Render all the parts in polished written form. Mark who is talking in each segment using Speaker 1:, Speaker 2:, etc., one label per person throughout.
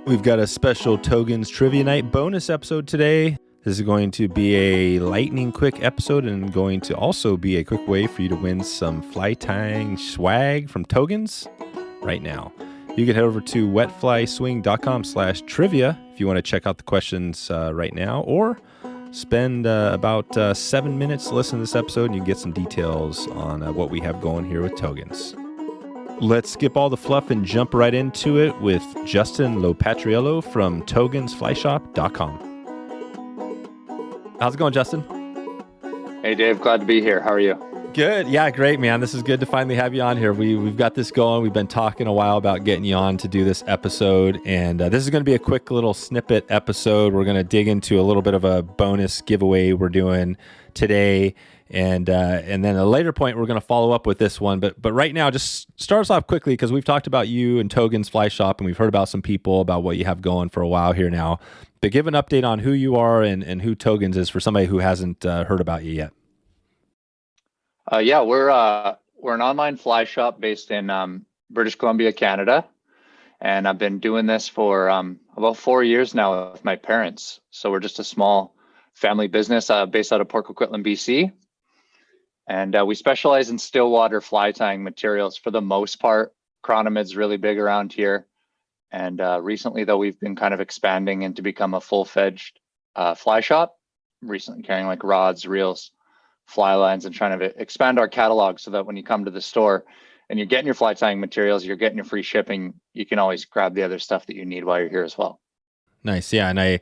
Speaker 1: We've got a special Togens Trivia Night bonus episode today. This is going to be a lightning quick episode and going to also be a quick way for you to win some fly tying swag from Togens right now. You can head over to wetflyswing.com/trivia if you want to check out the questions right now, or spend about 7 minutes to listen to this episode and you can get some details on what we have going here with Togens. Let's skip all the fluff and jump right into it with Justin Lopatriello from TogensFlyShop.com. How's it going, Justin?
Speaker 2: Hey, Dave. Glad to be here. How are you?
Speaker 1: Good. Yeah, great, man. This is good to finally have you on here. We've got this going. We've been talking a while about getting you on to do this episode, and this is going to be a quick little snippet episode. We're going to dig into a little bit of a bonus giveaway we're doing today. And then at a later point, we're going to follow up with this one. But right now, just start us off quickly because we've talked about you and Togens Fly Shop, and we've heard about some people about what you have going for a while here now. But give an update on who you are and who Togens is for somebody who hasn't heard about you yet.
Speaker 2: Yeah, we're an online fly shop based in British Columbia, Canada, and I've been doing this for about 4 years now with my parents. So we're just a small family business based out of Port Coquitlam, BC. And we specialize in still water fly tying materials for the most part. Chronomid's really big around here. And recently, though, we've been kind of expanding into become a full-fledged fly shop, recently carrying like rods, reels, fly lines, and trying to expand our catalog so that when you come to the store and you're getting your fly tying materials, you're getting your free shipping, you can always grab the other stuff that you need while you're here as well.
Speaker 1: Nice. Yeah. And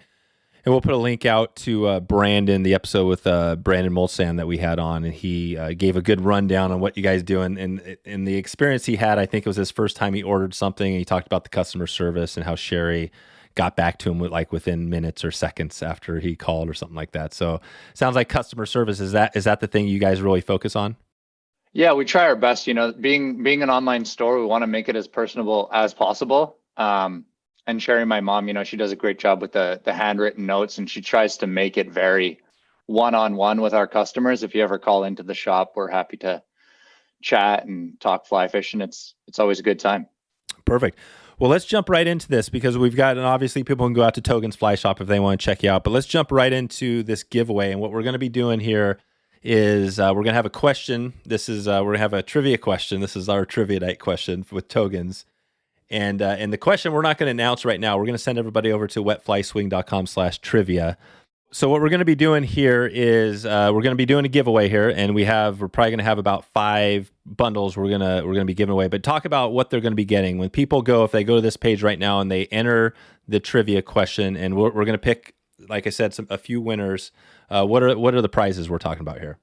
Speaker 1: we'll put a link out to Brandon, the episode with Brandon Molzahn that we had on, and he gave a good rundown on what you guys do. And in the experience he had, I think it was his first time he ordered something, and he talked about the customer service and how Sherry got back to him within minutes or seconds after he called or something like that. So sounds like customer service, is that the thing you guys really focus on? Yeah,
Speaker 2: we try our best. You know, being an online store, we want to make it as personable as possible. And Sherry, my mom, you know, she does a great job with the handwritten notes, and she tries to make it very one-on-one with our customers. If you ever call into the shop, we're happy to chat and talk fly fishing. It's always a good time.
Speaker 1: Perfect. Well, let's jump right into this because we've got, and obviously people can go out to Togens Fly Shop if they want to check you out, but let's jump right into this giveaway. And what we're going to be doing here is we're going to have a question. This is, we're going to have a trivia question. This is our trivia night question with Togens. And the question we're not going to announce right now. We're going to send everybody over to wetflyswing.com/trivia. So what we're going to be doing here is we're going to be doing a giveaway here, and we're probably going to have about 5 bundles we're gonna be giving away. But talk about what they're going to be getting when people go, if they go to this page right now and they enter the trivia question, and we're going to pick, like I said, a few winners. What are the prizes we're talking about here?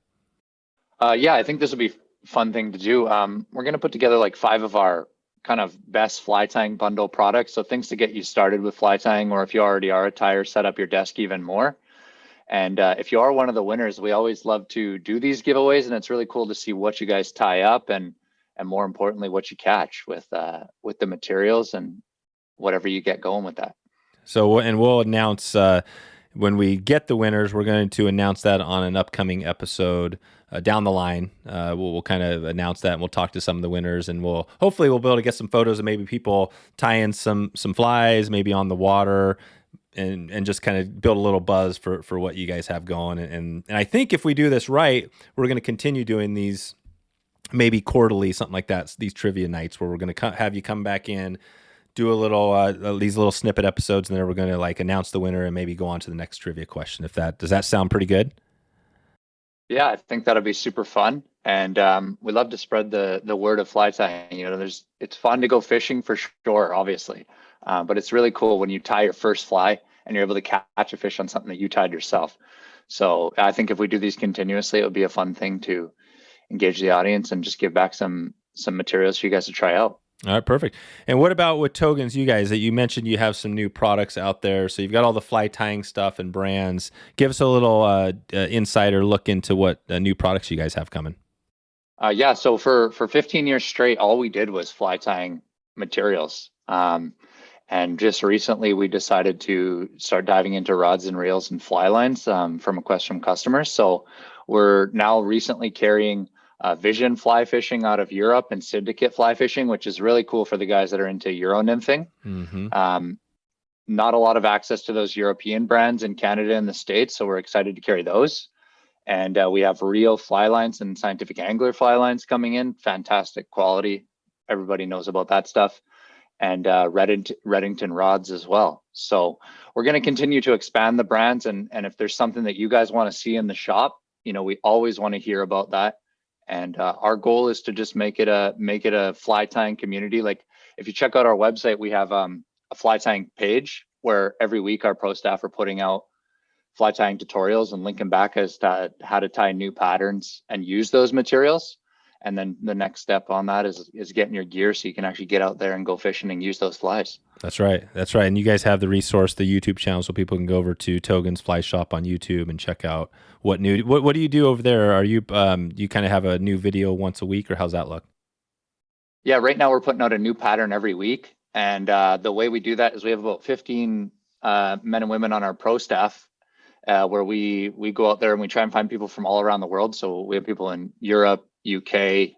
Speaker 2: Yeah, I think this will be a fun thing to do. We're going to put together like 5 of our kind of best fly tying bundle products. So things to get you started with fly tying, or if you already are a tyer, set up your desk even more. And if you are one of the winners, we always love to do these giveaways, and it's really cool to see what you guys tie up and more importantly, what you catch with the materials and whatever you get going with that.
Speaker 1: So, and we'll announce when we get the winners, we're going to announce that on an upcoming episode down the line. We'll kind of announce that, and we'll talk to some of the winners, and hopefully we'll be able to get some photos of maybe people tying some flies, maybe on the water, and just kind of build a little buzz for what you guys have going. And I think if we do this right, we're going to continue doing these maybe quarterly, something like that, these trivia nights where we're going to have you come back in, do a little these little snippet episodes, and then we're going to like announce the winner and maybe go on to the next trivia question. Does that sound pretty good?
Speaker 2: Yeah, I think that'll be super fun, and we love to spread the word of fly tying. You know, it's fun to go fishing for sure, obviously, but it's really cool when you tie your first fly and you're able to catch a fish on something that you tied yourself. So I think if we do these continuously, it would be a fun thing to engage the audience and just give back some materials for you guys to try out.
Speaker 1: All right, perfect. And what about with Togens, you guys, that you mentioned you have some new products out there. So you've got all the fly tying stuff and brands. Give us a little insider look into what new products you guys have coming.
Speaker 2: Yeah, so for 15 years straight, all we did was fly tying materials. And just recently, we decided to start diving into rods and reels and fly lines from requests from customers. So we're now recently carrying Vision fly fishing out of Europe and syndicate fly fishing, which is really cool for the guys that are into Euro nymphing.
Speaker 1: Mm-hmm.
Speaker 2: not a lot of access to those European brands in Canada and the States, so we're excited to carry those. And we have Rio fly lines and Scientific Angler fly lines coming in, fantastic quality. Everybody knows about that stuff. And Redington rods as well. So we're going to continue to expand the brands. And if there's something that you guys want to see in the shop, we always want to hear about that. And our goal is to just make it a fly tying community. Like if you check out our website, we have a fly tying page where every week our pro staff are putting out fly tying tutorials and linking back as to how to tie new patterns and use those materials. And then the next step on that is getting your gear so you can actually get out there and go fishing and use those flies.
Speaker 1: That's right. And you guys have the resource, the YouTube channel, so people can go over to Togens Fly Shop on YouTube and check out what do you do over there? Are you you kind of have a new video once a week, or how's that look?
Speaker 2: Yeah, right now we're putting out a new pattern every week. And the way we do that is we have about 15 men and women on our pro staff. Where we go out there and we try and find people from all around the world. So we have people in Europe, UK,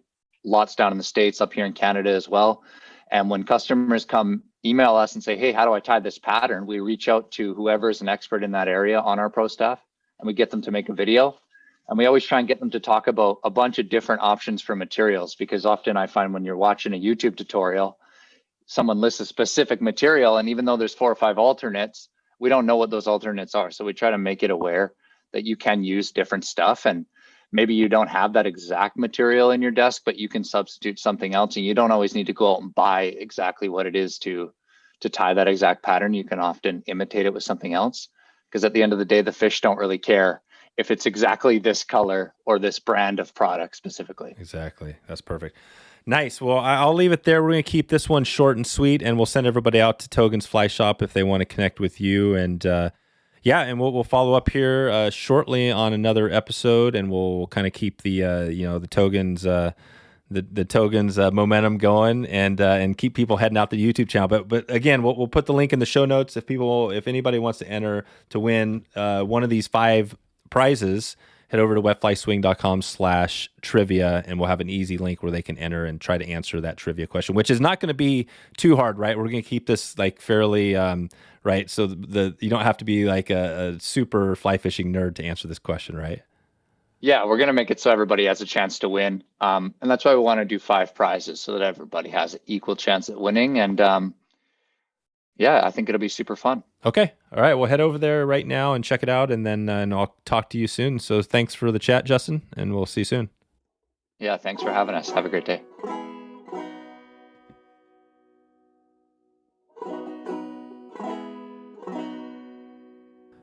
Speaker 2: lots down in the States, up here in Canada as well. And when customers come email us and say, hey, how do I tie this pattern? We reach out to whoever is an expert in that area on our pro staff, and we get them to make a video. And we always try and get them to talk about a bunch of different options for materials, because often I find when you're watching a YouTube tutorial, someone lists a specific material, and even though there's 4 or 5 alternates, we don't know what those alternates are. So we try to make it aware that you can use different stuff, and maybe you don't have that exact material in your desk, but you can substitute something else, and you don't always need to go out and buy exactly what it is to tie that exact pattern. You can often imitate it with something else, because at the end of the day, the fish don't really care if it's exactly this color or this brand of product specifically.
Speaker 1: Exactly. That's perfect. Nice. Well, I'll leave it there. We're going to keep this one short and sweet, and we'll send everybody out to Togens Fly Shop if they want to connect with you. And and we'll follow up here shortly on another episode, and we'll kind of keep the the Togens the Togens momentum going, and keep people heading out to the YouTube channel. But again, we'll put the link in the show notes if anybody wants to enter to win one of these 5 prizes. Head over to wetflyswing.com/trivia, and we'll have an easy link where they can enter and try to answer that trivia question, which is not going to be too hard, right? We're going to keep this like fairly, right? So you don't have to be like a super fly fishing nerd to answer this question, right?
Speaker 2: Yeah, we're going to make it so everybody has a chance to win. And that's why we want to do 5 prizes so that everybody has an equal chance at winning. And I think it'll be super fun.
Speaker 1: Okay. All right. Well, head over there right now and check it out, and then and I'll talk to you soon. So thanks for the chat, Justin, and we'll see you soon.
Speaker 2: Yeah, thanks for having us. Have a great day.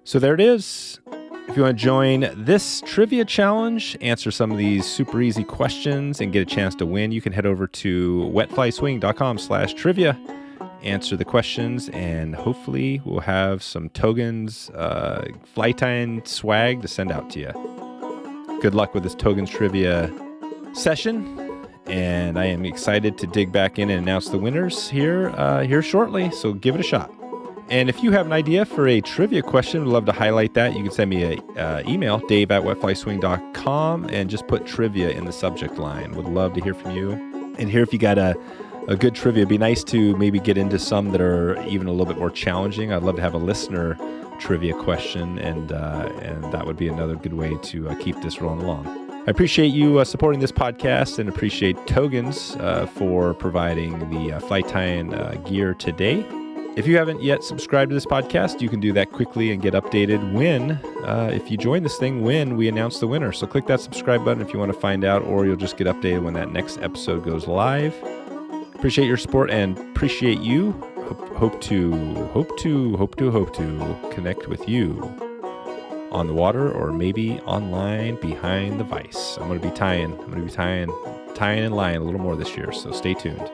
Speaker 1: So there it is. If you want to join this trivia challenge, answer some of these super easy questions, and get a chance to win, you can head over to wetflyswing.com/trivia. Answer the questions, and hopefully we'll have some Togens fly tying swag to send out to you. Good luck with this Togens trivia session, and I am excited to dig back in and announce the winners here shortly, so give it a shot. And if you have an idea for a trivia question, we'd love to highlight that. You can send me an email, dave@wetflyswing.com, and just put trivia in the subject line. Would love to hear from you and hear if you got a good trivia. It'd be nice to maybe get into some that are even a little bit more challenging. I'd love to have a listener trivia question, and that would be another good way to keep this rolling along. I appreciate you supporting this podcast, and appreciate Togens for providing the fly tying gear today. If you haven't yet subscribed to this podcast, you can do that quickly and get updated when, if you join this thing, when we announce the winner. So click that subscribe button if you want to find out, or you'll just get updated when that next episode goes live. Appreciate your support and appreciate you. Hope to connect with you on the water, or maybe online behind the vise. I'm going to be tying in line a little more this year, so stay tuned.